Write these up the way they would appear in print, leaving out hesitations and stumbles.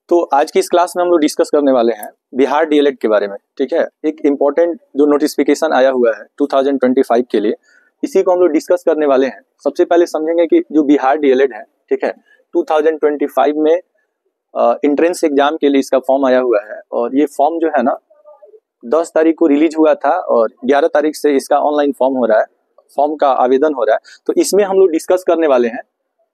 तो आज की इस क्लास में हम लोग डिस्कस करने वाले हैं बिहार डीएलएड के बारे में। ठीक है, एक इम्पोर्टेंट जो नोटिफिकेशन आया हुआ है 2025 के लिए, इसी को हम लोग डिस्कस करने वाले हैं। सबसे पहले समझेंगे कि जो बिहार डीएलएड है, ठीक है, 2025 में एंट्रेंस एग्जाम के लिए इसका फॉर्म आया हुआ है और ये फॉर्म जो है ना 10 तारीख को रिलीज हुआ था और 11 तारीख से इसका ऑनलाइन फॉर्म हो रहा है, फॉर्म का आवेदन हो रहा है। तो इसमें हम लोग डिस्कस करने वाले हैं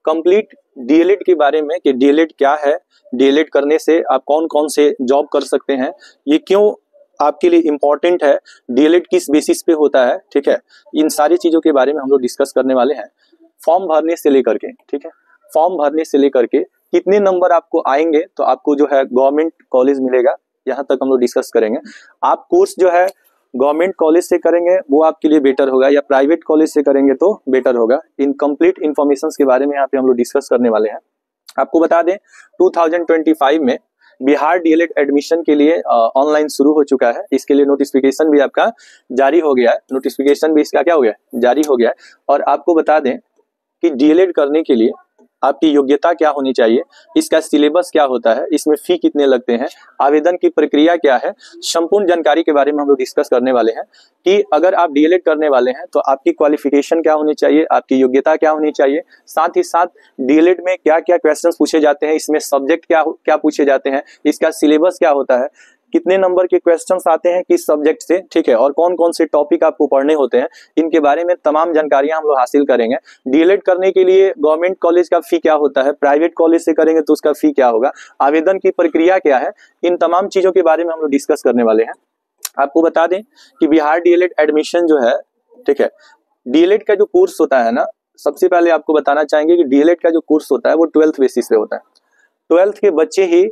कंप्लीट डीएलएड के बारे में कि डीएलएड क्या है, डीएलएड करने से आप कौन कौन से जॉब कर सकते हैं, ये क्यों आपके लिए इम्पोर्टेंट है, डीएलएड किस बेसिस पे होता है। ठीक है, इन सारी चीजों के बारे में हम लोग डिस्कस करने वाले हैं। फॉर्म भरने से लेकर के, ठीक है, फॉर्म भरने से लेकर के कितने नंबर आपको आएंगे तो आपको जो है गवर्नमेंट कॉलेज मिलेगा, यहाँ तक हम लोग डिस्कस करेंगे। आप कोर्स जो है गवर्नमेंट कॉलेज से करेंगे वो आपके लिए बेटर होगा या प्राइवेट कॉलेज से करेंगे तो बेटर होगा। इन कंप्लीट इन्फॉर्मेशन के बारे में यहाँ पे हम लोग डिस्कस करने वाले हैं। आपको बता दें 2025 में बिहार डीएलएड एडमिशन के लिए ऑनलाइन शुरू हो चुका है। इसके लिए नोटिफिकेशन भी आपका जारी हो गया है, नोटिफिकेशन भी इसका क्या हो गया है, जारी हो गया है। और आपको बता दें कि डीएलएड करने के लिए आपकी योग्यता क्या होनी चाहिए, इसका सिलेबस क्या होता है, इसमें फी कितने लगते हैं, आवेदन की प्रक्रिया क्या है, संपूर्ण जानकारी के बारे में हम लोग डिस्कस करने वाले हैं कि अगर आप डीएलएड करने वाले हैं तो आपकी क्वालिफिकेशन क्या होनी चाहिए, आपकी योग्यता क्या होनी चाहिए, साथ ही साथ डीएलएड में क्या क्या क्वेश्चंस पूछे जाते हैं, इसमें सब्जेक्ट क्या क्या पूछे जाते हैं, इसका सिलेबस क्या होता है, कितने नंबर के क्वेश्चंस आते हैं किस सब्जेक्ट से, ठीक है, और कौन कौन से टॉपिक आपको पढ़ने होते हैं, इनके बारे में तमाम जानकारियां हम लोग हासिल करेंगे। डीएलएड करने के लिए गवर्नमेंट कॉलेज का फी क्या होता है, प्राइवेट कॉलेज से करेंगे तो उसका फी क्या होगा, आवेदन की प्रक्रिया क्या है, इन तमाम चीजों के बारे में हम लोग डिस्कस करने वाले हैं। आपको बता दें कि बिहार डीएलएड एडमिशन जो है, ठीक है, डीएलएड का जो कोर्स होता है ना, सबसे पहले आपको बताना चाहेंगे कि डीएलएड का जो कोर्स होता है वो 12th बेसिस पे होता है। 12th के बच्चे ही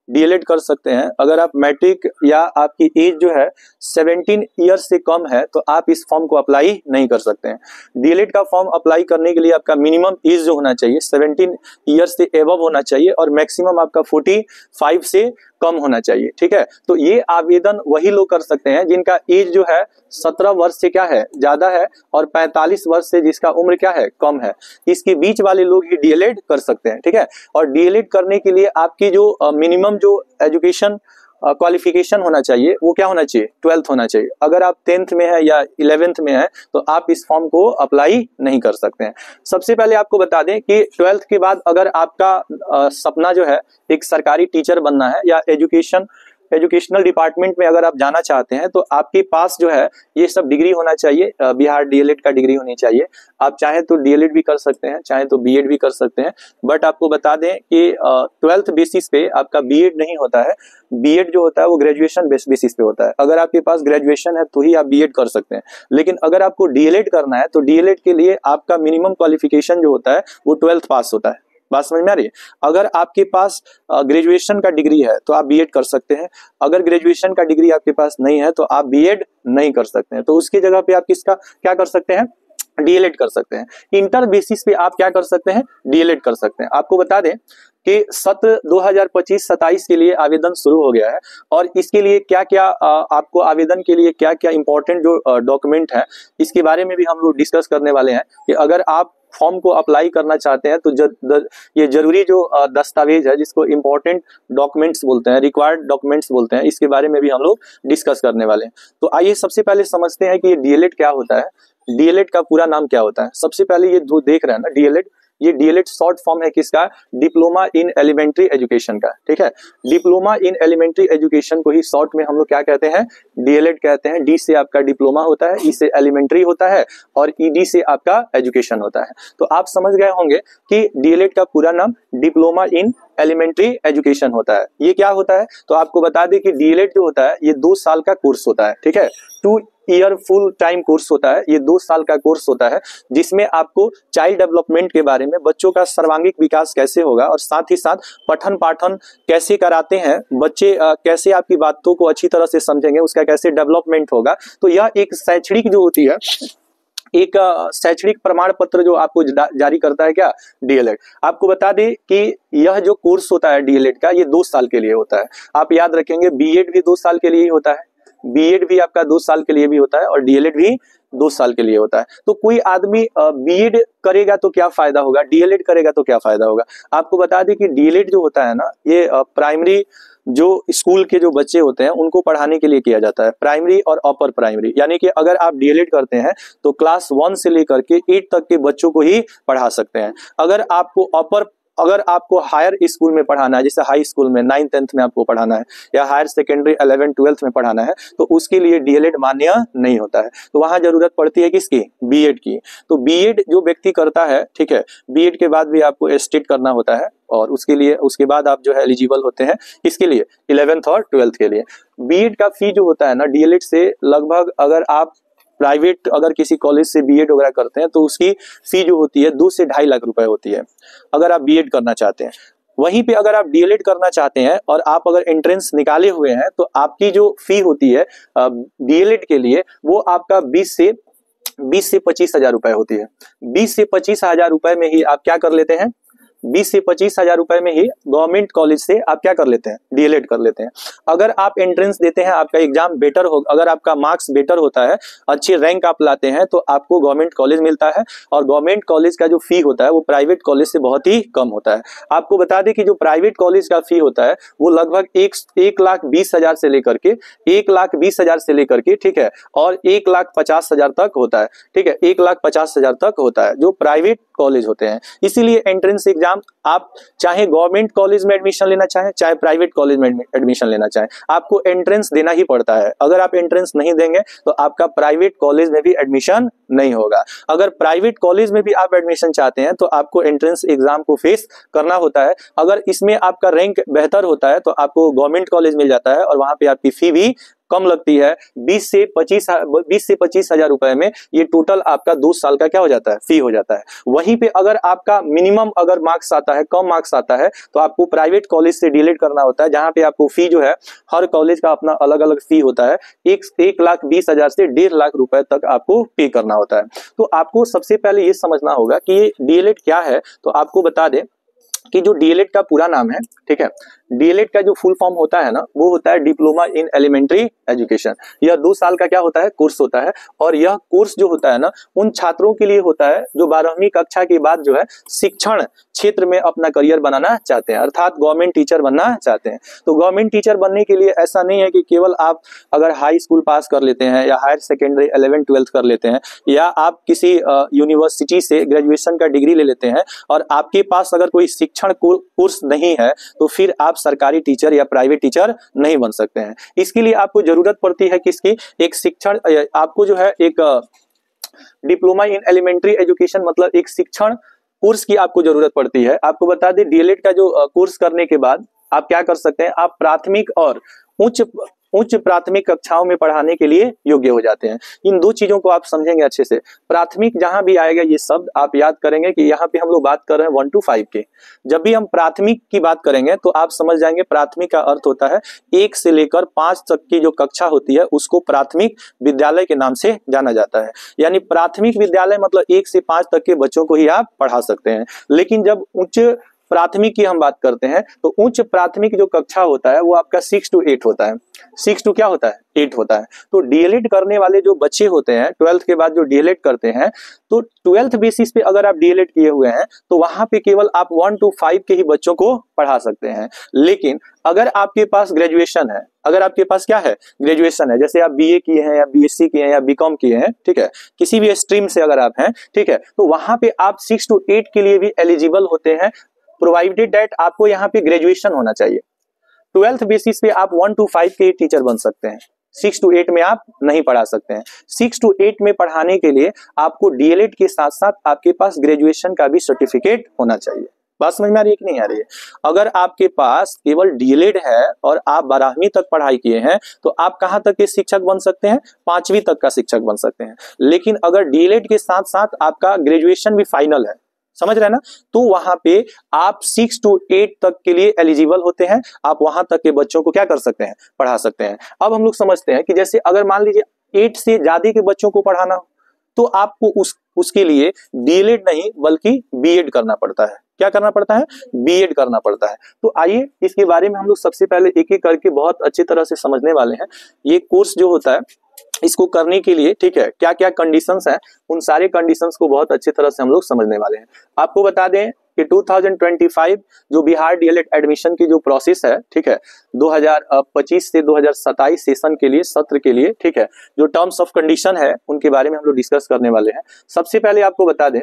डीएलएड कर सकते हैं। अगर आप मैट्रिक या आपकी एज जो है 17 ईयर्स से कम है तो आप इस फॉर्म को अप्लाई नहीं कर सकते हैं। डीएलएड का फॉर्म अप्लाई करने के लिए आपका मिनिमम एज जो होना चाहिए 17 ईयर्स से एबव होना चाहिए और मैक्सिमम आपका 45 से कम होना चाहिए। ठीक है, तो ये आवेदन वही लोग कर सकते हैं जिनका एज जो है 17 वर्ष से क्या है, ज्यादा है, और 45 वर्ष से जिसका उम्र क्या है, कम है। इसके बीच वाले लोग ही डीएलएड कर सकते हैं। ठीक है, और डीएलएड करने के लिए आपकी जो मिनिमम जो एजुकेशन क्वालिफिकेशन होना चाहिए वो क्या होना चाहिए, 12th होना चाहिए। अगर आप 10th में है या 11th में है तो आप इस फॉर्म को अप्लाई नहीं कर सकते हैं। सबसे पहले आपको बता दें कि 12th के बाद अगर आपका सपना जो है एक सरकारी टीचर बनना है या एजुकेशनल डिपार्टमेंट में अगर आप जाना चाहते हैं तो आपके पास जो है ये सब डिग्री होना चाहिए, बिहार डीएलएड का डिग्री होनी चाहिए। आप चाहे तो डीएलएड भी कर सकते हैं, चाहे तो बीएड भी कर सकते हैं, बट आपको बता दें कि 12th बेसिस पे आपका बीएड नहीं होता है। बीएड जो होता है वो ग्रेजुएशन बेसिस पे होता है। अगर आपके पास ग्रेजुएशन है तो ही आप बीएड कर सकते हैं, लेकिन अगर आपको डीएलएड करना है तो डीएलएड के लिए आपका मिनिमम क्वालिफिकेशन जो होता है वो 12th पास होता है। बात समझ में आ रही है? अगर आपके पास ग्रेजुएशन का डिग्री है तो आप बीएड कर सकते हैं, अगर ग्रेजुएशन का डिग्री आपके पास नहीं है तो आप बीएड नहीं कर सकते हैं। तो उसकी जगह पे आप किसका क्या कर सकते हैं, डीएलएड कर सकते हैं। इंटर बेसिस पे आप क्या कर सकते हैं, डीएलएड कर सकते हैं। आपको बता दें कि सत्र 2025-27 के लिए आवेदन शुरू हो गया है और इसके लिए क्या क्या आपको आवेदन के लिए क्या क्या इंपॉर्टेंट जो डॉक्यूमेंट है इसके बारे में भी हम लोग डिस्कस करने वाले हैं कि अगर आप फॉर्म को अप्लाई करना चाहते हैं तो ये जरूरी जो दस्तावेज है जिसको इंपॉर्टेंट डॉक्यूमेंट्स बोलते हैं, रिक्वायर्ड डॉक्यूमेंट्स बोलते हैं, इसके बारे में भी हम लोग डिस्कस करने वाले हैं। तो आइए सबसे पहले समझते हैं कि ये डीएलएड क्या होता है, डीएलएड का पूरा नाम क्या होता है। सबसे पहले ये जो देख रहे हैं ना डीएलएड, ये डीएलएड शॉर्ट फॉर्म है किसका, डिप्लोमा इन एलिमेंट्री एजुकेशन का। ठीक है, डिप्लोमा इन एलिमेंट्री एजुकेशन को ही शॉर्ट में हम लोग क्या कहते हैं, डीएलएड कहते हैं। डी से आपका डिप्लोमा होता है, ई से एलिमेंट्री होता है और ईडी से आपका एजुकेशन होता है। तो आप समझ गए होंगे कि डीएलएड का पूरा नाम डिप्लोमा इन एलिमेंट्री एजुकेशन होता है। ये क्या होता है, तो आपको बता दें कि डीएलएड जो होता है ये 2 साल का कोर्स होता है। ठीक है, 2 ईयर फुल टाइम कोर्स होता है, ये 2 साल का कोर्स होता है जिसमें आपको चाइल्ड डेवलपमेंट के बारे में, बच्चों का सर्वांगीण विकास कैसे होगा और साथ ही साथ पठन पाठन कैसे कराते हैं बच्चे, कैसे आपकी बातों को अच्छी तरह से समझेंगे, उसका कैसे डेवलपमेंट होगा। तो यह एक शैक्षणिक जो होती है, एक शैक्षणिक प्रमाण पत्र जो आपको जारी करता है क्या, डीएलएड। आपको बता दें कि यह जो कोर्स होता है डीएलएड का ये 2 साल के लिए होता है। आप याद रखेंगे बीएड भी 2 साल के लिए ही होता है, बीएड भी आपका 2 साल के लिए भी होता है और डीएलएड भी 2 साल के लिए होता है। तो कोई आदमी बीएड करेगा तो क्या फायदा होगा, डीएलएड करेगा तो क्या फायदा होगा। आपको बता दें कि डीएलएड जो होता है ना, ये प्राइमरी जो स्कूल के जो बच्चे होते हैं उनको पढ़ाने के लिए किया जाता है, प्राइमरी और अपर प्राइमरी। यानी कि अगर आप डीएलएड करते हैं तो क्लास 1 से लेकर के 8 तक के बच्चों को ही पढ़ा सकते हैं। अगर आपको हायर स्कूल में पढ़ाना है, जैसे हाई स्कूल में 9th 10th में आपको पढ़ाना है या हायर सेकेंडरी 11th 12th में पढ़ाना है, तो उसके लिए डीएलएड मान्य नहीं होता है। तो वहां जरूरत पड़ती है किसकी, बीएड की। तो बीएड जो व्यक्ति करता है, ठीक है, बीएड के बाद भी आपको एस्टेट करना होता है और उसके बाद आप जो है एलिजिबल होते हैं किसके लिए, 11th और 12th के लिए। बीएड का फी जो होता है ना, डीएलएड से लगभग, अगर आप प्राइवेट अगर किसी कॉलेज से बीएड वगैरह करते हैं तो उसकी फी जो होती है 2 से 2.5 लाख रुपए होती है अगर आप बीएड करना चाहते हैं। वहीं पे अगर आप डीएलएड करना चाहते हैं और आप अगर एंट्रेंस निकाले हुए हैं तो आपकी जो फी होती है डीएलएड के लिए, वो आपका 20 से 25 हजार रुपए होती है। 20 से 25 हजार रुपए में ही आप क्या कर लेते हैं, 20 से 25 हजार रुपए में ही गवर्नमेंट कॉलेज से आप क्या कर लेते हैं, डीएलएड कर लेते हैं। अगर आप एंट्रेंस देते हैं, आपका एग्जाम बेटर हो, अगर आपका मार्क्स बेटर होता है, अच्छे रैंक आप लाते हैं, तो आपको गवर्नमेंट कॉलेज मिलता है। और गवर्नमेंट कॉलेज का जो फी होता है वो प्राइवेट कॉलेज से बहुत ही कम होता है। आपको बता दें कि जो प्राइवेट कॉलेज का फी होता है वो लगभग 1,20,000 से लेकर के 1,20,000 से लेकर के, ठीक है, और 1,50,000 तक होता है, ठीक है, 1,50,000 तक होता है जो प्राइवेट कॉलेज होते हैं। इसीलिए एंट्रेंस एग्जाम आप चाहे गवर्नमेंट कॉलेज में एडमिशन लेना चाहें, चाहे प्राइवेट कॉलेज में एडमिशन लेना चाहें, आपको एंट्रेंस देना ही पड़ता है। अगर आप एंट्रेंस नहीं देंगे तो आपका प्राइवेट कॉलेज में भी एडमिशन नहीं होगा। अगर प्राइवेट कॉलेज में भी आप एडमिशन चाहते हैं तो आपको एंट्रेंस एग्जाम को फेस करना होता है। अगर इसमें आपका रैंक बेहतर होता है तो आपको गवर्नमेंट कॉलेज मिल जाता है और वहां पे आपकी फी भी कम लगती है। 20 से 25 हजार रुपए में ये टोटल आपका 2 साल का क्या हो जाता है, फी हो जाता है। वहीं पे अगर आपका मिनिमम अगर मार्क्स आता है, कम मार्क्स आता है, तो आपको प्राइवेट कॉलेज से डीएलएड करना होता है, जहां पे आपको फी जो है, हर कॉलेज का अपना अलग अलग फी होता है। 1,20,000 से 1.5 लाख रुपए तक आपको पे करना होता है। तो आपको सबसे पहले ये समझना होगा कि ये डीएलएड क्या है। तो आपको बता दें कि जो डीएलएड का पूरा नाम है, ठीक है, डीएलएड का जो फुल फॉर्म होता है ना, वो होता है डिप्लोमा इन एलिमेंट्री एजुकेशन। यह 2 साल का क्या होता है, कोर्स होता है। और यह कोर्स जो होता है ना, उन छात्रों के लिए होता है जो 12वीं कक्षा के बाद जो है शिक्षण क्षेत्र में अपना करियर बनाना चाहते हैं, अर्थात गवर्नमेंट टीचर बनना चाहते हैं। तो गवर्नमेंट टीचर बनने के लिए ऐसा नहीं है कि केवल आप अगर हाई स्कूल पास कर लेते हैं या हायर सेकेंडरी 11th 12th कर लेते हैं, या आप किसी यूनिवर्सिटी से ग्रेजुएशन का डिग्री ले लेते हैं और आपके पास अगर कोई शिक्षण कोर्स नहीं है, तो फिर आप सरकारी टीचर या प्राइवेट टीचर नहीं बन सकते हैं। इसके लिए आपको जरूरत पड़ती है किसकी, एक शिक्षण, आपको जो है एक डिप्लोमा इन एलिमेंट्री एजुकेशन, मतलब एक शिक्षण कोर्स की आपको जरूरत पड़ती है। आपको बता दें डीएलएड का जो कोर्स करने के बाद आप क्या कर सकते हैं, आप प्राथमिक और उच्च प्राथमिक कक्षाओं में पढ़ाने के लिए योग्य हो जाते हैं। इन 2 चीजों को आप समझेंगे अच्छे से। प्राथमिक जहां भी आएगा ये शब्द आप याद करेंगे कि यहाँ पे हम लोग बात कर रहे हैं 1 to 5 के। जब भी हम प्राथमिक की बात करेंगे तो आप समझ जाएंगे प्राथमिक का अर्थ होता है 1 से लेकर 5 तक की जो कक्षा होती है उसको प्राथमिक विद्यालय के नाम से जाना जाता है। यानी प्राथमिक विद्यालय मतलब 1 से 5 तक के बच्चों को ही आप पढ़ा सकते हैं। लेकिन जब उच्च प्राथमिक की हम बात करते हैं तो उच्च प्राथमिक जो कक्षा होता है वो आपका 6 to 8 होता है। 6 to क्या होता है, 8 होता है। तो डीएलएड करने वाले जो बच्चे होते हैं 12th के बाद जो डीएलएड करते हैं, तो 12th बेसिस पे अगर आप डीएलएड किए हुए हैं तो वहां पे केवल आप 1 to 5 के ही बच्चों को पढ़ा सकते हैं। लेकिन अगर आपके पास ग्रेजुएशन है, अगर आपके पास क्या है, ग्रेजुएशन है, जैसे आप बीए किए हैं या बीएससी किए हैं या बीकॉम किए हैं, ठीक है, किसी भी स्ट्रीम से अगर आप हैं, ठीक है, तो वहां पे आप 6 to 8 के लिए भी एलिजिबल होते हैं, प्रोवाइडेड दैट आपको यहाँ पे ग्रेजुएशन होना चाहिए। 12th बेसिस पे आप 1 to 5 के टीचर बन सकते हैं, 6 to 8 में आप नहीं पढ़ा सकते हैं। 6 to 8 में पढ़ाने के लिए आपको डीएलएड के साथ साथ आपके पास ग्रेजुएशन का भी सर्टिफिकेट होना चाहिए। बात समझ में आ रही है कि नहीं आ रही है? अगर आपके पास केवल डीएलएड है और आप 12वीं तक पढ़ाई किए हैं तो आप कहां तक के शिक्षक बन सकते हैं, 5वीं तक का शिक्षक बन सकते हैं। लेकिन अगर डीएलएड के साथ साथ आपका ग्रेजुएशन भी फाइनल है, समझ रहे हैं ना, तो वहां पे आप 6 to 8 तक के लिए एलिजिबल होते हैं। आप वहां तक के बच्चों को क्या कर सकते हैं, पढ़ा सकते हैं। अब हम लोग समझते हैं कि जैसे अगर मान लीजिए 8 से ज्यादा के बच्चों को पढ़ाना हो, तो आपको उसके लिए डीएलएड नहीं बल्कि बीएड करना पड़ता है। क्या करना पड़ता है? बीएड करना पड़ता है। तो आइए इसके बारे में हम लोग सबसे पहले एक एक करके बहुत अच्छी तरह से समझने वाले हैं। ये कोर्स जो होता है इसको करने के लिए, ठीक है, क्या क्या कंडीशंस हैं, उन सारे कंडीशंस को बहुत अच्छी तरह से हम लोग समझने वाले हैं। आपको बता दें कि 2025 जो बिहार डीएलएड एडमिशन की जो प्रोसेस है, ठीक है, 2025 से 2027 सेशन के लिए, सत्र के लिए, ठीक है, जो टर्म्स ऑफ कंडीशन है उनके बारे में हम लोग डिस्कस करने वाले हैं। सबसे पहले आपको बता दें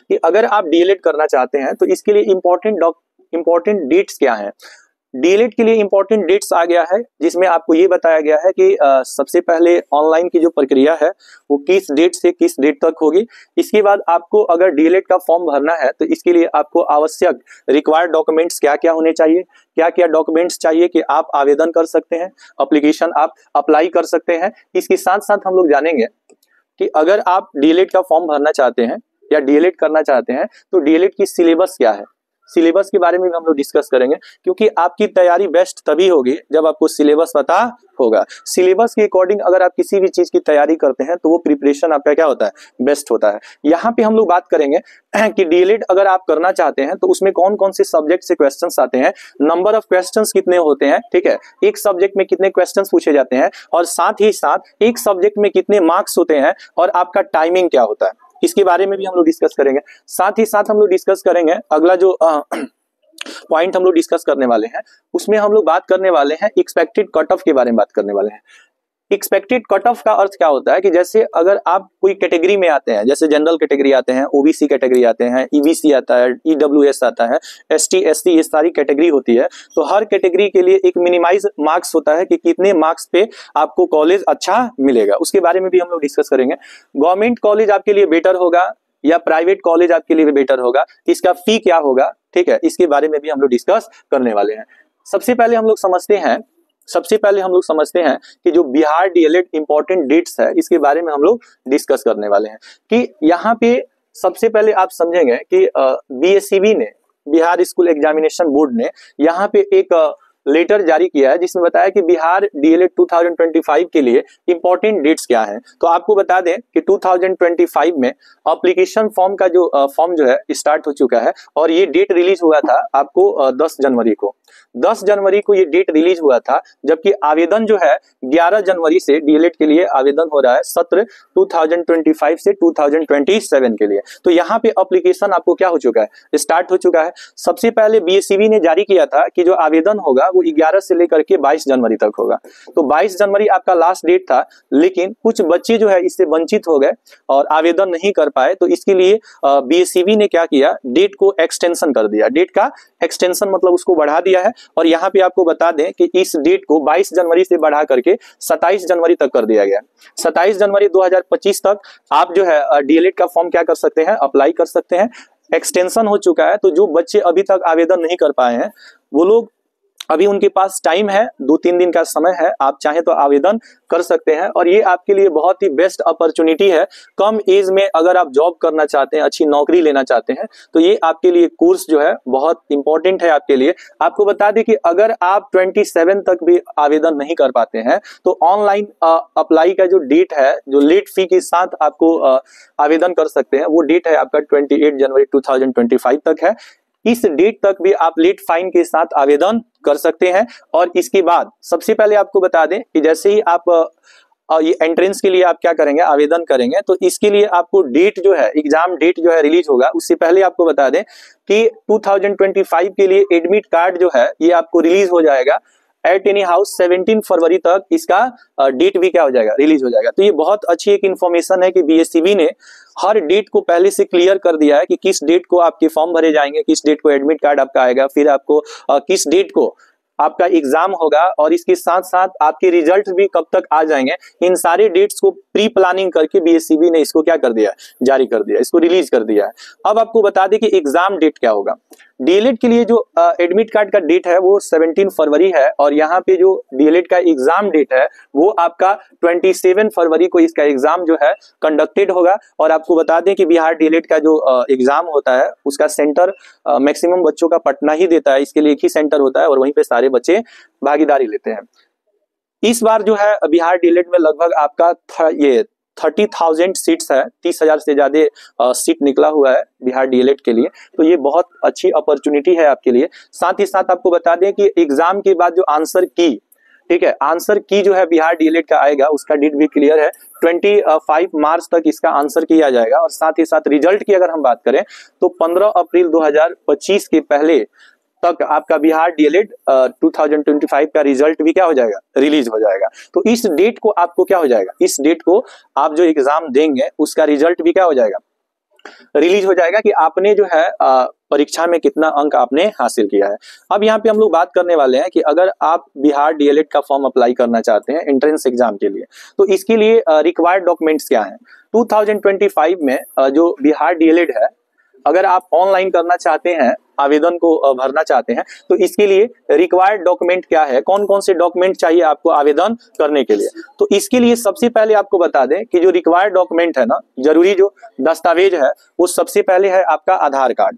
कि अगर आप डीएलएड करना चाहते हैं तो इसके लिए इंपॉर्टेंट डेट्स क्या हैं। डीएलएड के लिए इंपॉर्टेंट डेट्स आ गया है जिसमें आपको ये बताया गया है कि सबसे पहले ऑनलाइन की जो प्रक्रिया है वो किस डेट से किस डेट तक होगी। इसके बाद आपको अगर डीएलएड का फॉर्म भरना है तो इसके लिए आपको आवश्यक रिक्वायर्ड डॉक्यूमेंट्स क्या क्या होने चाहिए, क्या क्या डॉक्यूमेंट्स चाहिए कि आप आवेदन कर सकते हैं, एप्लीकेशन आप अप्लाई कर सकते हैं। इसके साथ साथ हम लोग जानेंगे कि अगर आप डीएलएड का फॉर्म भरना चाहते हैं या डीएलएड करना चाहते हैं तो डीएलएड की सिलेबस क्या है, सिलेबस के बारे में भी हम लोग डिस्कस करेंगे, क्योंकि आपकी तैयारी बेस्ट तभी होगी जब आपको सिलेबस पता होगा। सिलेबस के अकॉर्डिंग अगर आप किसी भी चीज की तैयारी करते हैं तो वो प्रिपरेशन आपका क्या होता है, बेस्ट होता है। यहाँ पे हम लोग बात करेंगे कि डीएलएड अगर आप करना चाहते हैं तो उसमें कौन कौन से सब्जेक्ट से क्वेश्चंस आते हैं, नंबर ऑफ क्वेश्चंस कितने होते हैं, ठीक है, एक सब्जेक्ट में कितने क्वेश्चंस पूछे जाते हैं, और साथ ही साथ एक सब्जेक्ट में कितने मार्क्स होते हैं, और आपका टाइमिंग क्या होता है, इसके बारे में भी हम लोग डिस्कस करेंगे। साथ ही साथ हम लोग डिस्कस करेंगे अगला जो पॉइंट हम लोग डिस्कस करने वाले हैं उसमें हम लोग बात करने वाले हैं एक्सपेक्टेड कट ऑफ के बारे में बात करने वाले हैं। एक्सपेक्टेड कट ऑफ का अर्थ क्या होता है कि जैसे अगर आप कोई कैटेगरी में आते हैं, जैसे जनरल कैटेगरी आते हैं, ओबीसी कैटेगरी आते हैं, ईबीसी आता है, ईडब्ल्यूएस आता है, एसटी एससी, ये सारी कैटेगरी होती है। तो हर कैटेगरी के लिए एक मिनिमाइज मार्क्स होता है कि कितने मार्क्स पे आपको कॉलेज अच्छा मिलेगा, उसके बारे में भी हम लोग डिस्कस करेंगे। गवर्नमेंट कॉलेज आपके लिए बेटर होगा या प्राइवेट कॉलेज आपके लिए बेटर होगा, इसका फी क्या होगा, ठीक है, इसके बारे में भी हम लोग डिस्कस करने वाले हैं। सबसे पहले हम लोग समझते हैं कि जो बिहार डीएलएड इंपॉर्टेंट डेट्स है इसके बारे में हम लोग डिस्कस करने वाले हैं। कि यहाँ पे सबसे पहले आप समझेंगे कि बीएसईबी ने, बिहार स्कूल एग्जामिनेशन बोर्ड ने यहाँ पे एक लेटर जारी किया है जिसमें बताया कि बिहार डीएलएड 2025 के लिए इंपॉर्टेंट डेट्स क्या हैं। तो आपको बता दें कि 2025 में एप्लीकेशन फॉर्म का जो फॉर्म जो है स्टार्ट हो चुका है, और ये डेट रिलीज हुआ था आपको 10 जनवरी को। 10 जनवरी को ये डेट रिलीज हुआ था, जबकि आवेदन जो है 11 जनवरी से डीएलएड के लिए आवेदन हो रहा है, सत्र 2025 से 2027 के लिए। तो यहाँ पे एप्लीकेशन आपको क्या हो चुका है, स्टार्ट हो चुका है। सबसे पहले बीएसईबी ने जारी किया था कि जो आवेदन होगा वो 11 से लेकर के 22 जनवरी तक होगा। तो 22 जनवरी आपका लास्ट डेट था, लेकिन कुछ बच्चे जो है इससे वंचित हो गए और आवेदन नहीं कर पाए। तो इसके लिए बीएसईबी ने क्या किया, डेट को एक्सटेंशन कर दिया। डेट का एक्सटेंशन मतलब उसको बढ़ा दिया है, और यहाँ पे आपको बता दें कि इस डेट को 22 जनवरी से बढ़ा करके 27 जनवरी तक कर दिया गया। 27 जनवरी 2025 तक आप जो है डीएलएड का फॉर्म क्या कर सकते हैं, अप्लाई कर सकते हैं। एक्सटेंशन हो चुका है, तो जो बच्चे अभी तक आवेदन नहीं कर पाए हैं वो लोग, अभी उनके पास टाइम है, 2-3 दिन का समय है, आप चाहें तो आवेदन कर सकते हैं। और ये आपके लिए बहुत ही बेस्ट अपॉर्चुनिटी है। कम एज में अगर आप जॉब करना चाहते हैं, अच्छी नौकरी लेना चाहते हैं, तो ये आपके लिए कोर्स जो है बहुत इंपॉर्टेंट है आपके लिए। आपको बता दें कि अगर आप 27 तक भी आवेदन नहीं कर पाते हैं तो ऑनलाइन अप्लाई का जो डेट है, जो लेट फी के साथ आपको आवेदन कर सकते हैं, वो डेट है आपका 28 जनवरी 2025 तक है। इस डेट तक भी आप लेट फाइन के साथ आवेदन कर सकते हैं। और इसके बाद सबसे पहले आपको बता दें कि जैसे ही आप ये एंट्रेंस के लिए आप क्या करेंगे, आवेदन करेंगे, तो इसके लिए आपको डेट जो है, एग्जाम डेट जो है रिलीज होगा, उससे पहले आपको बता दें कि 2025 के लिए एडमिट कार्ड जो है ये आपको रिलीज हो जाएगा एट एनी हाउस 17 फरवरी तक। इसका डेट भी क्या हो जाएगा, रिलीज हो जाएगा। तो ये बहुत अच्छी एक इन्फॉर्मेशन है कि बीएसईबी ने हर डेट को पहले से क्लियर कर दिया है कि किस डेट को आपके फॉर्म भरे जाएंगे, किस डेट को एडमिट कार्ड आपका आएगा, फिर आपको किस डेट को आपका एग्जाम होगा, और इसके साथ साथ आपके रिजल्ट भी कब तक आ जाएंगे। इन सारे डेट्स को प्री प्लानिंग करके बीएसईबी ने इसको क्या कर दिया, जारी कर दिया, इसको रिलीज कर दिया है। अब आपको बता दें कि एग्जाम डेट क्या होगा। डीएलएड के लिए जो एडमिट कार्ड का डेट है वो 17 फरवरी है, और यहाँ पे जो डीएलएड का एग्जाम डेट है वो आपका 27 फरवरी को इसका एग्जाम जो है कंडक्टेड होगा। और आपको बता दें कि बिहार डीएलएड का जो एग्जाम होता है उसका सेंटर मैक्सिमम बच्चों का पटना ही देता है। इसके लिए एक ही सेंटर होता है और वहीं पे सारे बच्चे भागीदारी लेते हैं। इस बार जो है बिहार डीएलएड में लगभग आपका ये 30,000 सीट्स है, 30,000 से ज्यादा सीट निकला हुआ है बिहार डीएलएड के लिए। तो ये बहुत अच्छी अपॉर्चुनिटी है आपके लिए। साथ ही साथ आपको बता दें कि एग्जाम के बाद जो आंसर की, ठीक है, आंसर की जो है बिहार डीएलएड का आएगा, उसका डेट भी क्लियर है, 25 मार्च तक इसका आंसर किया जाएगा। और साथ ही साथ रिजल्ट की अगर हम बात करें तो 15 अप्रैल 2025 के पहले तक आपका बिहार डीएलएड 2025 का रिजल्ट भी क्या हो जाएगा, रिलीज हो जाएगा। तो इस डेट को आपको क्या हो जाएगा, इस डेट को आप जो एग्जाम देंगे उसका रिजल्ट भी क्या हो जाएगा, रिलीज हो जाएगा कि आपने जो है परीक्षा में कितना अंक आपने हासिल किया है। अब यहाँ पे हम लोग बात करने वाले हैं कि अगर आप बिहार डीएलएड का फॉर्म अप्लाई करना चाहते हैं एंट्रेंस एग्जाम के लिए, तो इसके लिए रिक्वायर्ड डॉक्यूमेंट्स क्या हैं। 2025 में जो बिहार डीएलएड है, अगर आप ऑनलाइन करना चाहते हैं, आवेदन को भरना चाहते हैं, तो इसके लिए रिक्वायर्ड डॉक्यूमेंट क्या है, कौन कौन से डॉक्यूमेंट चाहिए आपको आवेदन करने के लिए। तो इसके लिए सबसे पहले आपको बता दें कि जो रिक्वायर्ड डॉक्यूमेंट है ना, जरूरी जो दस्तावेज है, वो सबसे पहले है आपका आधार कार्ड।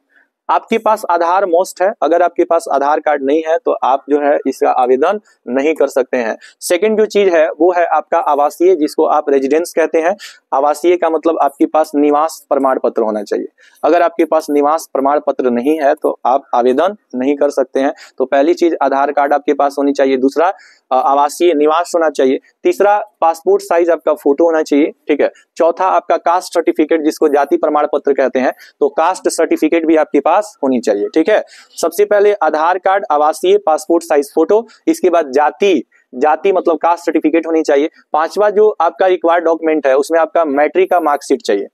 आपके पास आधार मोस्ट है, अगर आपके पास आधार कार्ड नहीं है तो आप जो है इसका आवेदन नहीं कर सकते हैं। सेकंड जो चीज है वो है आपका आवासीय, जिसको आप रेजिडेंस कहते हैं। आवासीय का मतलब आपके पास निवास प्रमाण पत्र होना चाहिए। अगर आपके पास निवास प्रमाण पत्र नहीं है तो आप आवेदन नहीं कर सकते हैं। तो पहली चीज आधार कार्ड आपके पास होनी चाहिए, दूसरा आवासीय निवास होना चाहिए, तीसरा पासपोर्ट साइज आपका फोटो होना चाहिए, ठीक है, चौथा आपका कास्ट सर्टिफिकेट, जिसको जाति प्रमाण पत्र कहते हैं, तो कास्ट सर्टिफिकेट भी आपके पास होनी चाहिए, ठीक है। सबसे पहले आधार कार्ड, आवासीय, पासपोर्ट साइज फोटो, इसके बाद जाति मतलब कास्ट सर्टिफिकेट होनी चाहिए। पांचवा जो आपका रिक्वायर्ड डॉक्यूमेंट है उसमें आपका मैट्रिक का मार्कशीट चाहिए।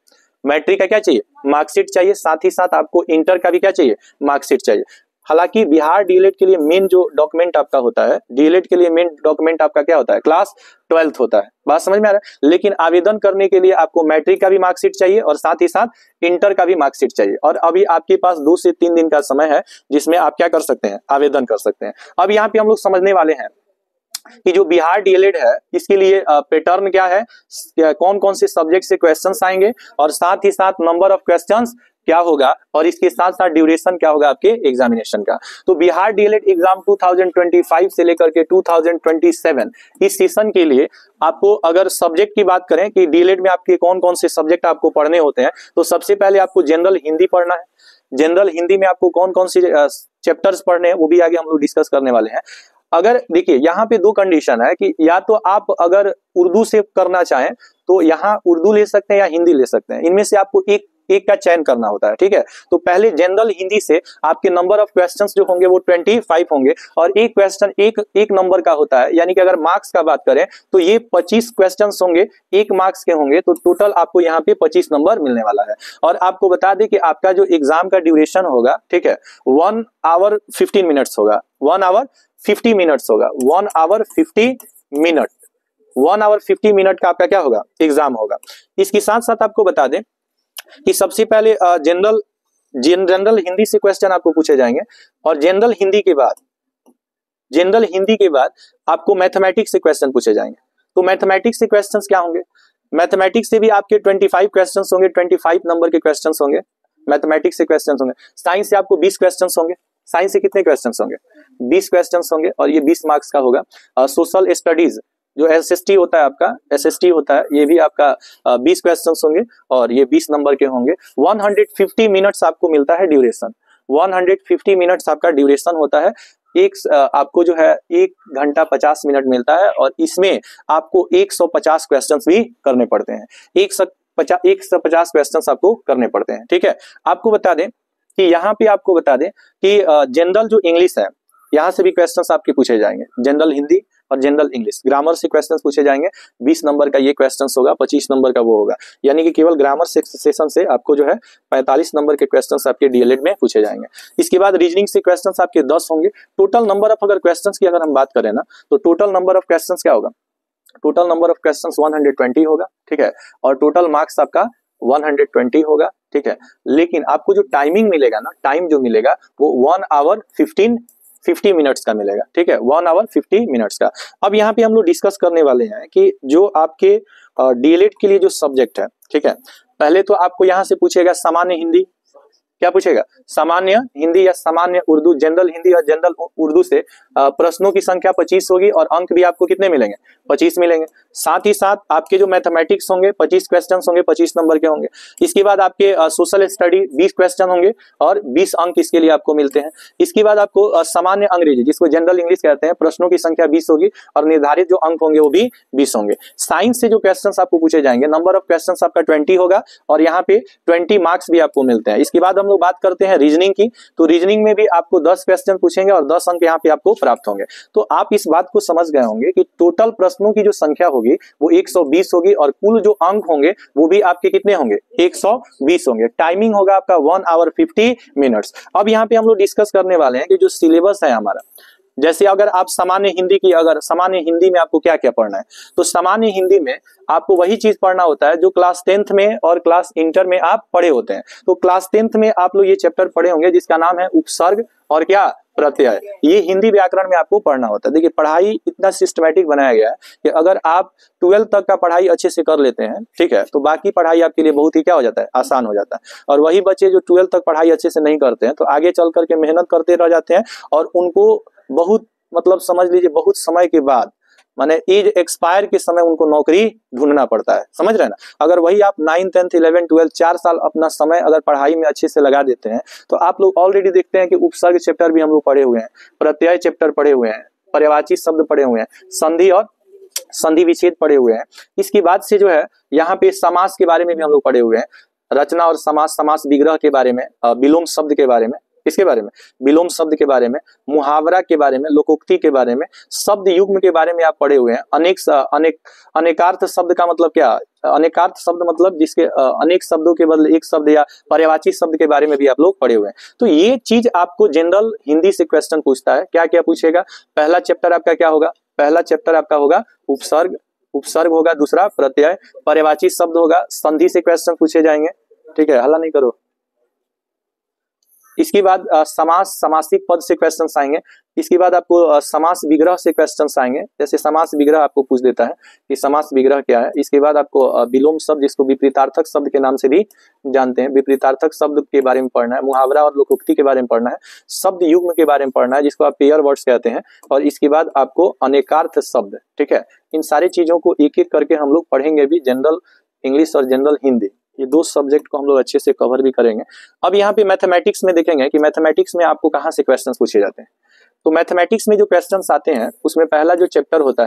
मैट्रिक का क्या चाहिए, मार्कशीट चाहिए। साथ ही साथ आपको इंटर का भी क्या चाहिए, मार्कशीट चाहिए। हालांकि बिहार डीएलएड के लिए मेन जो डॉक्यूमेंट आपका होता है, डीएलएड के लिए मेन डॉक्यूमेंट आपका क्या होता है, क्लास 12th होता है। बात समझ में आ रहा है। लेकिन आवेदन करने के लिए आपको मैट्रिक का भी मार्कशीट चाहिए और साथ ही साथ इंटर का भी मार्कशीट चाहिए। और अभी आपके पास 2 से 3 दिन का समय है जिसमें आप क्या कर सकते हैं, आवेदन कर सकते हैं। अब यहाँ पे हम लोग समझने वाले हैं कि जो बिहार डीएलएड है इसके लिए पैटर्न क्या है, कौन कौन से सब्जेक्ट से क्वेश्चंस आएंगे, और साथ ही साथ नंबर ऑफ क्वेश्चंस क्या होगा, और इसके साथ साथ ड्यूरेशन क्या होगा आपके एग्जामिनेशन का। तो बिहार डीएलएड एग्जाम 2025 से लेकर के 2027 इस सेशन के लिए आपको अगर सब्जेक्ट की बात करें कि डीएलएड में आपके कौन कौन से सब्जेक्ट आपको पढ़ने होते हैं, तो सबसे पहले आपको जनरल हिंदी पढ़ना है। जनरल हिंदी में आपको कौन कौन से चैप्टर्स पढ़ने हैं वो भी आगे हम लोग डिस्कस करने वाले हैं। अगर देखिए यहाँ पे 2 कंडीशन है कि या तो आप अगर उर्दू से करना चाहें तो यहाँ उर्दू ले सकते हैं या हिंदी ले सकते हैं, इनमें से आपको एक का चयन करना होता है, ठीक है। तो पहले जनरल हिंदी से आपके नंबर ऑफ क्वेश्चंस जो होंगे वो 25 होंगे, और एक क्वेश्चन एक नंबर का होता है, यानी कि अगर मार्क्स का बात करें तो ये 25 क्वेश्चंस होंगे, 1 मार्क्स के होंगे, तो टोटल आपको यहाँ पे 25 नंबर मिलने वाला है। और आपको बता दें कि आपका जो एग्जाम का ड्यूरेशन होगा, ठीक है, 1 आवर 15 मिनट्स होगा, 1 आवर 50 मिनट्स होगा, 1 आवर 50 मिनट, 1 आवर 50 मिनट का आपका क्या होगा, एग्जाम होगा। इसके साथ साथ आपको बता दें कि सबसे पहले जनरल हिंदी से क्वेश्चन आपको पूछे जाएंगे, और जनरल हिंदी के बाद आपको मैथमेटिक्स से क्वेश्चन पूछे जाएंगे। तो मैथमेटिक्स से क्वेश्चंस क्या होंगे, मैथमेटिक्स से भी आपके 25 क्वेश्चंस होंगे, 25 नंबर के क्वेश्चंस होंगे, मैथमेटिक्स से क्वेश्चंस होंगे। साइंस से आपको 20 क्वेश्चंस होंगे। साइंस से कितने क्वेश्चंस होंगे, 20 क्वेश्चंस होंगे, और ये 20 मार्क्स का होगा। सोशल स्टडीज जो एसएसटी होता है आपका, एसएसटी होता है, ये भी आपका 20 क्वेश्चंस होंगे और ये 20 नंबर के होंगे। 150 मिनट्स आपको मिलता है ड्यूरेशन, 150 मिनट्स आपका ड्यूरेशन होता है। आपको जो है 1 घंटा 50 मिनट मिलता है, और इसमें आपको 150 क्वेश्चंस भी करने पड़ते हैं। 150 क्वेश्चंस आपको करने पड़ते हैं, ठीक है। आपको बता दें कि यहाँ पे आपको बता दें कि जनरल जो इंग्लिश है, यहाँ से भी क्वेश्चंस आपके पूछे जाएंगे, जनरल हिंदी और जनरल इंग्लिश। ग्रामर से क्वेश्चंस पूछे जाएंगे, 20 नंबर का ये क्वेश्चंस होगा, 25 नंबर का वो होगा, यानी कि केवल ग्रामर सेशन से आपको जो है 45 नंबर के क्वेश्चंस आपके डीएलएड में पूछे जाएंगे। इसके बाद रीजनिंग से क्वेश्चंस आपके 10 होंगे। टोटल नंबर ऑफ अगर क्वेश्चंस की अगर हम बात करें ना, तो टोटल नंबर ऑफ क्वेश्चंस क्या होगा, टोटल नंबर ऑफ क्वेश्चंस 120 होगा, ठीक है, और टोटल मार्क्स आपका 120 होगा, ठीक है। लेकिन आपको जो टाइमिंग मिलेगा ना, टाइम जो मिलेगा वो 1 आवर 50 मिनट्स का मिलेगा, ठीक है, 1 आवर 50 मिनट्स का। अब यहाँ पे हम लोग डिस्कस करने वाले हैं कि जो आपके डीएलएड के लिए जो सब्जेक्ट है, ठीक है, पहले तो आपको यहाँ से पूछेगा सामान्य हिंदी, क्या पूछेगा, सामान्य हिंदी या सामान्य उर्दू, जनरल हिंदी या जनरल उर्दू से प्रश्नों की संख्या 25 होगी और अंक भी आपको कितने मिलेंगे, 25 मिलेंगे। साथ ही साथ आपके जो मैथमेटिक्स होंगे 25 क्वेश्चन होंगे, 25 नंबर के होंगे। इसके बाद आपके सोशल स्टडी 20 क्वेश्चन होंगे और 20 अंक इसके लिए आपको मिलते हैं। इसके बाद आपको सामान्य अंग्रेजी जिसको जनरल इंग्लिश कहते हैं, प्रश्नों की संख्या 20 होगी और निर्धारित जो अंक होंगे वो भी 20 होंगे। साइंस से जो क्वेश्चन आपको पूछे जाएंगे, नंबर ऑफ क्वेश्चन आपका 20 होगा और यहाँ पे 20 मार्क्स भी आपको मिलते हैं। इसके बाद हम लोग बात करते हैं रीजनिंग की, तो रीजनिंग में भी आपको 10 क्वेश्चन पूछेंगे और 10 अंक यहाँ पे आपको प्राप्त होंगे। तो आप इस बात को समझ गए होंगे कि टोटल प्रश्नों की जो संख्या होगी वो 120 होगी और कुल जो अंक होंगे वो भी आपके कितने होंगे, 120 होंगे। टाइमिंग होगा आपका 1 आवर 50 मिनट्स। अब यहाँ पे हम लोग डिस्कस करने वाले हैं कि जो सिलेबस है हमारा, जैसे अगर आप सामान्य हिंदी की, अगर सामान्य हिंदी में आपको क्या क्या पढ़ना है, तो सामान्य हिंदी में आपको वही चीज पढ़ना होता है जो क्लास 10th में और क्लास इंटर में आप पढ़े होते हैं। तो क्लास 10th में आप लोग ये चैप्टर पढ़े होंगे जिसका नाम है उपसर्ग और क्या, प्रत्यय। ये हिंदी व्याकरण में आपको पढ़ना होता है। देखिए पढ़ाई इतना सिस्टमैटिक बनाया गया है कि अगर आप 12th तक का पढ़ाई अच्छे से कर लेते हैं, ठीक है, तो बाकी पढ़ाई आपके लिए बहुत ही क्या हो जाता है, आसान हो जाता है। और वही बच्चे जो 12th तक पढ़ाई अच्छे से नहीं करते हैं तो आगे चल करके मेहनत करते रह जाते हैं और उनको बहुत मतलब समझ लीजिए बहुत समय के बाद, माने एज एक्सपायर के समय उनको नौकरी ढूंढना पड़ता है, समझ रहे हैं ना। अगर वही आप 9th 10th 11th 12th 4 साल अपना समय अगर पढ़ाई में अच्छे से लगा देते हैं तो आप लोग ऑलरेडी देखते हैं कि उपसर्ग चैप्टर भी हम लोग पढ़े हुए हैं, प्रत्यय चैप्टर पढ़े हुए हैं, पर्यायवाची शब्द पढ़े हुए हैं, संधि और संधि विच्छेद पढ़े हुए हैं। इसके बाद से जो है यहाँ पे समास के बारे में भी हम लोग पढ़े हुए हैं, रचना और समास, समास विग्रह के बारे में, विलोम शब्द के बारे में, इसके बारे में विलोम शब्द के बारे में, मुहावरा के बारे में, लोकोक्ति के बारे में, शब्द युग्म के बारे में आप पढ़े हुए हैं। अनेकार्थ शब्द का मतलब क्या, अनेकार्थ शब्द मतलब जिसके अनेक शब्दों के बदले एक शब्द या पर्यायवाची शब्द के बारे में भी आप लोग पढ़े हुए हैं। तो ये चीज आपको जनरल हिंदी से क्वेश्चन पूछता है। क्या क्या पूछेगा, पहला चैप्टर आपका क्या होगा, पहला चैप्टर आपका होगा उपसर्ग, उपसर्ग होगा, दूसरा प्रत्यय, पर्यायवाची शब्द होगा, संधि से क्वेश्चन पूछे जाएंगे, ठीक है, हल्ला नहीं करो। इसके बाद समास, समासिक पद से क्वेश्चन आएंगे। इसके बाद आपको समास विग्रह से क्वेश्चन आएंगे, जैसे समास विग्रह आपको पूछ देता है कि समास विग्रह क्या है। इसके बाद आपको विलोम शब्द जिसको विपरीतार्थक शब्द के नाम से भी जानते हैं, विपरीतार्थक शब्द के बारे में पढ़ना है, मुहावरा और लोकोक्ति के बारे में पढ़ना है, शब्द युग्म के बारे में पढ़ना है जिसको आप पेयर वर्ड्स कहते हैं, और इसके बाद आपको अनेकार्थ शब्द, ठीक है। इन सारी चीजों को एक एक करके हम लोग पढ़ेंगे भी, जनरल इंग्लिश और जनरल हिंदी, ये दो सब्जेक्ट को हम लोग अच्छे से कवर भी करेंगे। अब यहाँ पे मैथमेटिक्स में देखेंगे कि मैथमेटिक्स में आपको कहाँ से क्वेश्चंस पूछे जाते हैं। तो मैथमेटिक्स में जो क्वेश्चंस आते हैं उसमें पहला जो चैप्टर होता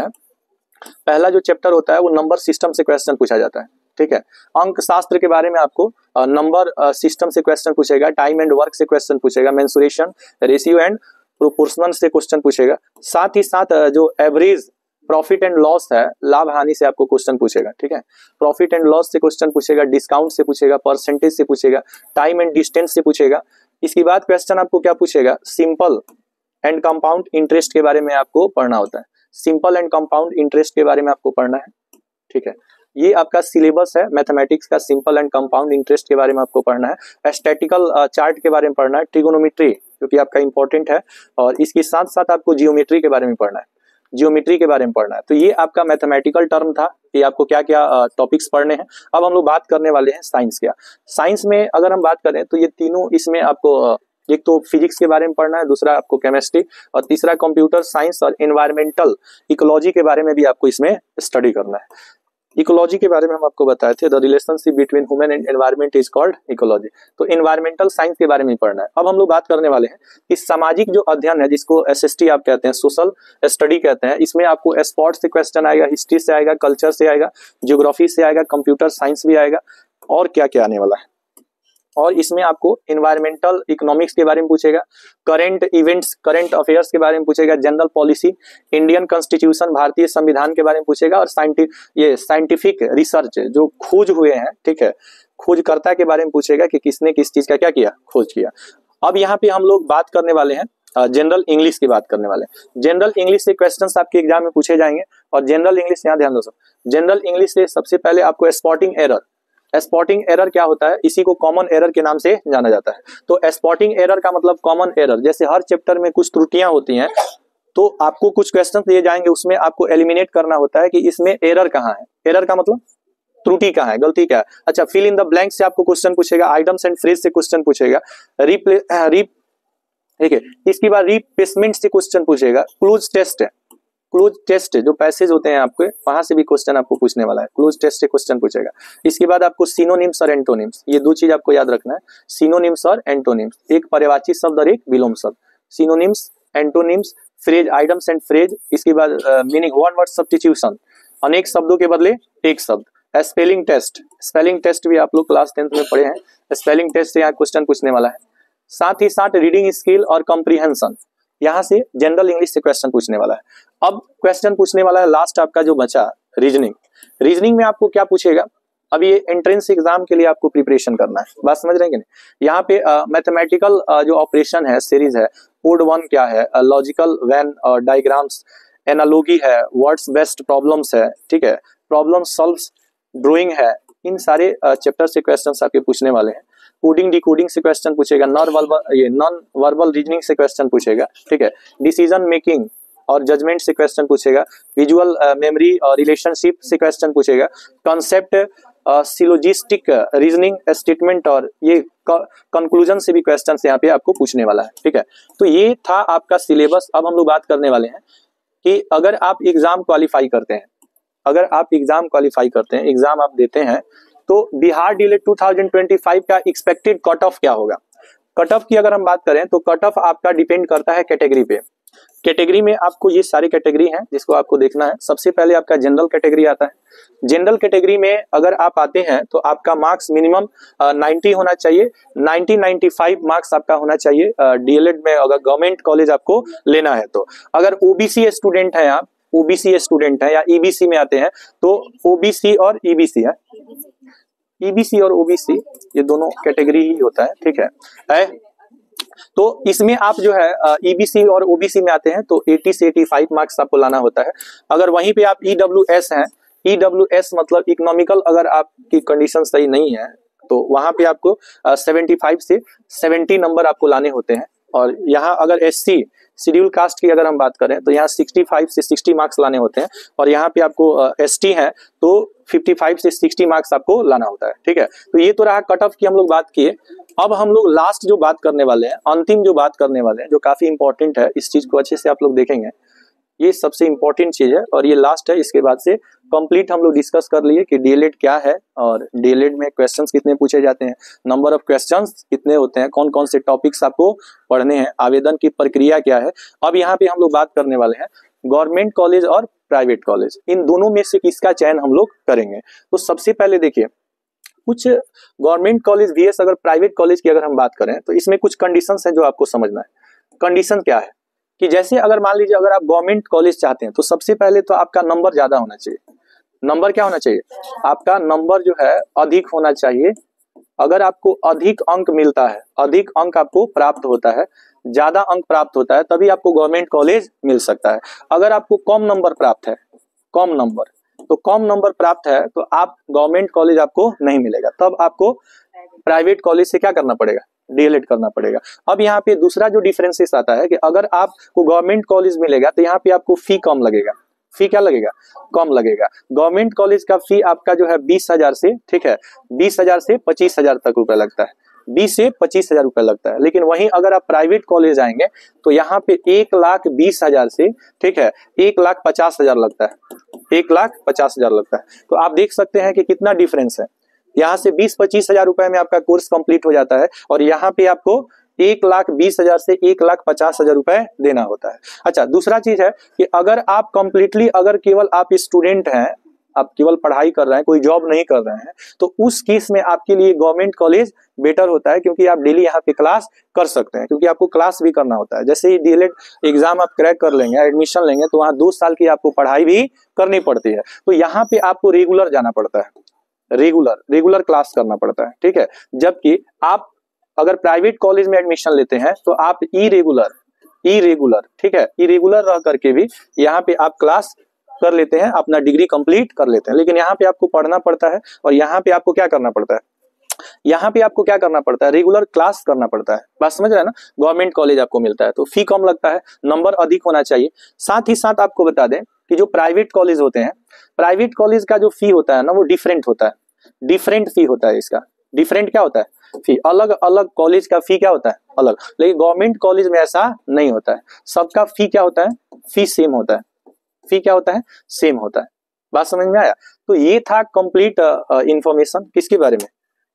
है वो नंबर सिस्टम से क्वेश्चन पूछा जाता है, ठीक है। अंक शास्त्र के बारे में आपको नंबर सिस्टम से क्वेश्चन पूछेगा, टाइम एंड वर्क से क्वेश्चन पूछेगा, मेंसुरेशन, रेशियो एंड प्रोपोर्शनल से क्वेश्चन पूछेगा। साथ ही साथ जो एवरेज, प्रॉफिट एंड लॉस है, लाभ हानि से आपको क्वेश्चन पूछेगा, ठीक है। प्रॉफिट एंड लॉस से क्वेश्चन पूछेगा, डिस्काउंट से पूछेगा, परसेंटेज से पूछेगा, टाइम एंड डिस्टेंस से पूछेगा। इसके बाद क्वेश्चन आपको क्या पूछेगा, सिंपल एंड कंपाउंड इंटरेस्ट के बारे में आपको पढ़ना होता है, सिंपल एंड कंपाउंड इंटरेस्ट के बारे में आपको पढ़ना है, ठीक है। ये आपका सिलेबस है मैथमेटिक्स का, सिंपल एंड कंपाउंड इंटरेस्ट के बारे में आपको पढ़ना है, स्टैटिकल चार्ट के बारे में पढ़ना है, ट्रिगोनोमेट्री जो कि आपका इंपॉर्टेंट है, और इसके साथ साथ आपको जियोमेट्री के बारे में पढ़ना है, जियोमेट्री के बारे में पढ़ना है। तो ये आपका मैथमेटिकल टर्म था कि आपको क्या क्या टॉपिक्स पढ़ने हैं। अब हम लोग बात करने वाले हैं साइंस क्या। साइंस में अगर हम बात करें तो ये तीनों, इसमें आपको एक तो फिजिक्स के बारे में पढ़ना है, दूसरा आपको केमिस्ट्री, और तीसरा कंप्यूटर साइंस और एनवायरमेंटल इकोलॉजी के बारे में भी आपको इसमें स्टडी करना है। इकोलॉजी के बारे में हम आपको बताए थे, the relationship between human and environment is called ecology. तो एनवायरमेंटल साइंस के बारे में पढ़ना है। अब हम लोग बात करने वाले हैं कि सामाजिक जो अध्ययन है जिसको एसएसटी आप कहते हैं, सोशल स्टडी कहते हैं, इसमें आपको स्पोर्ट्स से क्वेश्चन आएगा, हिस्ट्री से आएगा, कल्चर से आएगा, ज्योग्राफी से आएगा, कंप्यूटर साइंस भी आएगा, और क्या क्या आने वाला है। और इसमें आपको एनवायरमेंटल इकोनॉमिक्स के बारे में पूछेगा, करंट इवेंट्स, करंट अफेयर्स के बारे में पूछेगा, जनरल पॉलिसी, इंडियन कॉन्स्टिट्यूशन, भारतीय संविधान के बारे में पूछेगा, और साइंटिफिक रिसर्च जो खोज हुए हैं, ठीक है, खोजकर्ता के बारे में पूछेगा कि किसने किस चीज का क्या किया, खोज किया। अब यहाँ पे हम लोग बात करने वाले हैं जनरल इंग्लिश की बात करने वाले हैं। जनरल इंग्लिश से क्वेश्चंस आपके एग्जाम में पूछे जाएंगे, और जनरल इंग्लिश, यहाँ ध्यान दो सब, जनरल इंग्लिश से सबसे पहले आपको स्पॉटिंग एरर, स्पॉटिंग एरर क्या होता है, इसी को कॉमन एरर के नाम से जाना जाता है। तो स्पॉटिंग एरर का मतलब कॉमन एरर, जैसे हर चैप्टर में कुछ त्रुटियां होती हैं, तो आपको कुछ क्वेश्चन दिए जाएंगे, उसमें आपको एलिमिनेट करना होता है कि इसमें एरर कहाँ है। एरर का मतलब त्रुटि कहाँ है, गलती क्या है। अच्छा, फिल इन द ब्लैंक से आपको क्वेश्चन पूछेगा, आइटम्स एंड फ्रेज से क्वेश्चन पूछेगा, ठीक है। इसके बाद रिप्लेसमेंट से क्वेश्चन पूछेगा, क्लोज टेस्ट है, क्लोज टेस्ट जो पैसेज होते हैं आपके वहां से भी क्वेश्चन आपको पूछने वाला है, क्लोज टेस्ट से क्वेश्चन पूछेगा। इसके बाद आपको सिनोनिम्स और एंटोनिम्स, ये दो चीज आपको याद रखना है, सिनोनिम्स और एंटोनिम्स, एक पर्यायवाची शब्द और एक विलोम शब्द। Synonyms, antonyms, phrase, items and phrase. इसके बाद मीनिंग, वन वर्ड सब्स्टिट्यूशन, अनेक शब्दों के बदले एक शब्द। स्पेलिंग टेस्ट, स्पेलिंग टेस्ट भी आप लोग क्लास 10th में पढ़े हैं, स्पेलिंग टेस्ट से यहाँ क्वेश्चन पूछने वाला है। साथ ही साथ रीडिंग स्किल और कॉम्प्रिहेंशन, यहाँ से जनरल इंग्लिश से क्वेश्चन पूछने वाला है। अब क्वेश्चन पूछने वाला है लास्ट आपका जो बचा रीजनिंग। रीजनिंग में आपको क्या पूछेगा, अब ये एंट्रेंस एग्जाम के लिए आपको प्रिपरेशन करना है, बात समझ रहे हैं कि नहीं। यहाँ पे मैथमेटिकल जो ऑपरेशन है, सीरीज है, कोड 1 क्या है, लॉजिकल वैन और डायग्राम्स, एनालॉजी है, वर्ड्स बेस्ड प्रॉब्लम्स है, ठीक है, प्रॉब्लम सॉल्व्स, ड्राइंग है, इन सारे चैप्टर से क्वेश्चंस आपके पूछने वाले हैं। कोडिंग डिकोडिंग से क्वेश्चन पूछेगा, नॉन वर्बल रीजनिंग से क्वेश्चन पूछेगा, ठीक है, डिसीजन मेकिंग और जजमेंट से क्वेश्चन पूछेगा, विजुअल मेमोरी और रिलेशनशिप से क्वेश्चन पूछेगा, कॉन्सेप्ट सिलोजिस्टिक रीजनिंग, स्टेटमेंट और ये कंक्लूजन से भी क्वेश्चन यहाँ पे आपको पूछने वाला है, ठीक है। तो ये था आपका सिलेबस। अब हम लोग बात करने वाले हैं कि अगर आप एग्जाम क्वालिफाई करते हैं, अगर आप एग्जाम क्वालिफाई करते हैं, एग्जाम आप देते हैं, तो बिहार डीएलएड 2025 का एक्सपेक्टेड कट ऑफ क्या होगा। कट ऑफ की अगर हम बात करें तो कट ऑफ आपका डिपेंड करता है कैटेगरी पे। कैटेगरी में आपको ये सारी कैटेगरी हैं जिसको आपको देखना है। सबसे पहले आपका जनरल कैटेगरी आता है। जनरल कैटेगरी में अगर आप आते हैं तो आपका मार्क्स मिनिमम 90 होना चाहिए, 95 मार्क्स आपका होना चाहिए डीएलएड में, अगर गवर्नमेंट कॉलेज आपको लेना है तो। अगर ओबीसी स्टूडेंट है, आप ओबीसी स्टूडेंट है या ईबीसी में आते हैं तो ओबीसी और ईबीसी है, ईबीसी और ओबीसी ये दोनों कैटेगरी ही होता है, ठीक है। तो इसमें आप जो है ईबीसी और ओबीसी में आते हैं तो 80 से 85 मार्क्स आपको लाना होता है। अगर वहीं पे आप ईडब्ल्यूएस हैं, ईडब्ल्यूएस मतलब इकोनॉमिकल, अगर आपकी कंडीशन सही नहीं है तो वहां पे आपको 75 से 70 नंबर आपको लाने होते हैं। और यहाँ अगर एससी शेड्यूल कास्ट की अगर हम बात करें तो यहाँ 65 से 60 मार्क्स लाने होते हैं, और यहाँ पे आपको एसटी है तो 55 से 60 मार्क्स आपको लाना होता है, ठीक है। तो ये तो रहा कट ऑफ की हम लोग बात किए। अब हम लोग लास्ट जो बात करने वाले हैं, अंतिम जो बात करने वाले हैं, जो काफी इंपॉर्टेंट है, इस चीज को अच्छे से आप लोग देखेंगे, ये सबसे इंपॉर्टेंट चीज है और ये लास्ट है। इसके बाद से कंप्लीट हम लोग डिस्कस कर लिए कि डीएलएड क्या है और डीएलएड में क्वेश्चंस कितने पूछे जाते हैं, नंबर ऑफ क्वेश्चंस कितने होते हैं, कौन कौन से टॉपिक्स आपको पढ़ने हैं, आवेदन की प्रक्रिया क्या है। अब यहाँ पे हम लोग बात करने वाले हैं गवर्नमेंट कॉलेज और प्राइवेट कॉलेज, इन दोनों में से किसका चयन हम लोग करेंगे। तो सबसे पहले देखिए, कुछ गवर्नमेंट कॉलेज VS अगर प्राइवेट कॉलेज की अगर हम बात करें तो इसमें कुछ कंडीशंस हैं जो आपको समझना है। कंडीशन क्या है कि जैसे अगर मान लीजिए अगर आप गवर्नमेंट कॉलेज चाहते हैं तो सबसे पहले तो आपका नंबर ज्यादा होना चाहिए। नंबर क्या होना चाहिए, आपका नंबर जो है अधिक होना चाहिए। अगर आपको अधिक अंक मिलता है, अधिक अंक आपको प्राप्त होता है, ज्यादा अंक प्राप्त होता है, तभी आपको गवर्नमेंट कॉलेज मिल सकता है। अगर आपको कम नंबर प्राप्त है, कम नंबर, तो कम नंबर प्राप्त है तो आप गवर्नमेंट कॉलेज आपको नहीं मिलेगा, तब आपको प्राइवेट कॉलेज से क्या करना पड़ेगा, डीएलएड करना पड़ेगा। अब यहाँ पे दूसरा जो डिफरेंसेस आता है कि अगर आपको गवर्नमेंट कॉलेज मिलेगा तो यहाँ पे आपको फी कम लगेगा। फी क्या लगेगा, कम लगेगा। गवर्नमेंट कॉलेज का फी आपका जो है 20,000 से, ठीक है, 20,000 से 25,000 तक रुपए लगता है, 20 से 25,000 रुपए लगता है। लेकिन वहीं अगर आप प्राइवेट कॉलेज आएंगे तो यहाँ पे 1,20,000 से, ठीक है, 1,50,000 लगता है, 1,50,000 लगता है। तो आप देख सकते हैं कि कितना डिफरेंस है। यहाँ से 20-25,000 रुपए में आपका कोर्स कंप्लीट हो जाता है और यहाँ पे आपको 1,20,000 से 1,50,000 रुपए देना होता है। अच्छा, दूसरा चीज है कि अगर आप कंप्लीटली, अगर केवल आप स्टूडेंट हैं, आप केवल पढ़ाई कर रहे हैं, कोई जॉब नहीं कर रहे हैं, तो उस केस में आपके लिए गवर्नमेंट कॉलेज बेटर होता है, क्योंकि आप डेली यहाँ पे क्लास कर सकते हैं, क्योंकि आपको क्लास भी करना होता है। जैसे ही डीएलएड एग्जाम आप क्रैक कर लेंगे, एडमिशन लेंगे, तो वहाँ 2 साल की आपको पढ़ाई भी करनी पड़ती है। तो यहाँ पे आपको रेगुलर जाना पड़ता है, रेगुलर क्लास करना पड़ता है, ठीक है। जबकि आप अगर प्राइवेट कॉलेज में एडमिशन लेते हैं तो आप इरेगुलर, ठीक है, इरेगुलर रह करके भी यहाँ पे आप क्लास कर लेते हैं, अपना डिग्री कंप्लीट कर लेते हैं। लेकिन यहाँ पे आपको पढ़ना पड़ता है और यहाँ पे आपको क्या करना पड़ता है, यहाँ पे आपको क्या करना पड़ता है, रेगुलर क्लास करना पड़ता है, बात समझ रहे हैं ना। गवर्नमेंट कॉलेज आपको मिलता है तो फी कम लगता है, नंबर अधिक होना चाहिए। साथ ही साथ आपको बता दें कि जो प्राइवेट कॉलेज होते हैं, प्राइवेट कॉलेज का जो फी होता है ना वो डिफरेंट होता है, डिफरेंट फी होता है इसका। डिफरेंट क्या होता है, फी। अलग अलग कॉलेज का फी क्या होता है, अलग। लेकिन गवर्नमेंट कॉलेज में ऐसा नहीं होता है, सबका फी क्या होता है, फी सेम होता है। फी क्या होता है, सेम होता है। बात समझ में आया। तो ये था कंप्लीट इंफॉर्मेशन किसके बारे में,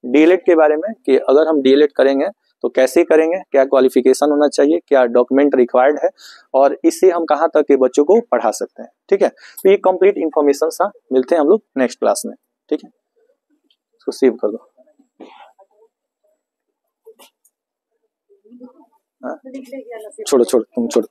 डीएलएड के बारे में, कि अगर हम डीएलएड करेंगे तो कैसे करेंगे, क्या क्वालिफिकेशन होना चाहिए, क्या डॉक्यूमेंट रिक्वायर्ड है, और इससे हम कहाँ तक के बच्चों को पढ़ा सकते हैं। ठीक है, तो ये कंप्लीट इंफॉर्मेशन सा मिलते हैं हम लोग नेक्स्ट क्लास में। ठीक है, इसको सेव कर दो। छोड़ो छोड़ो तुम छोड़ो।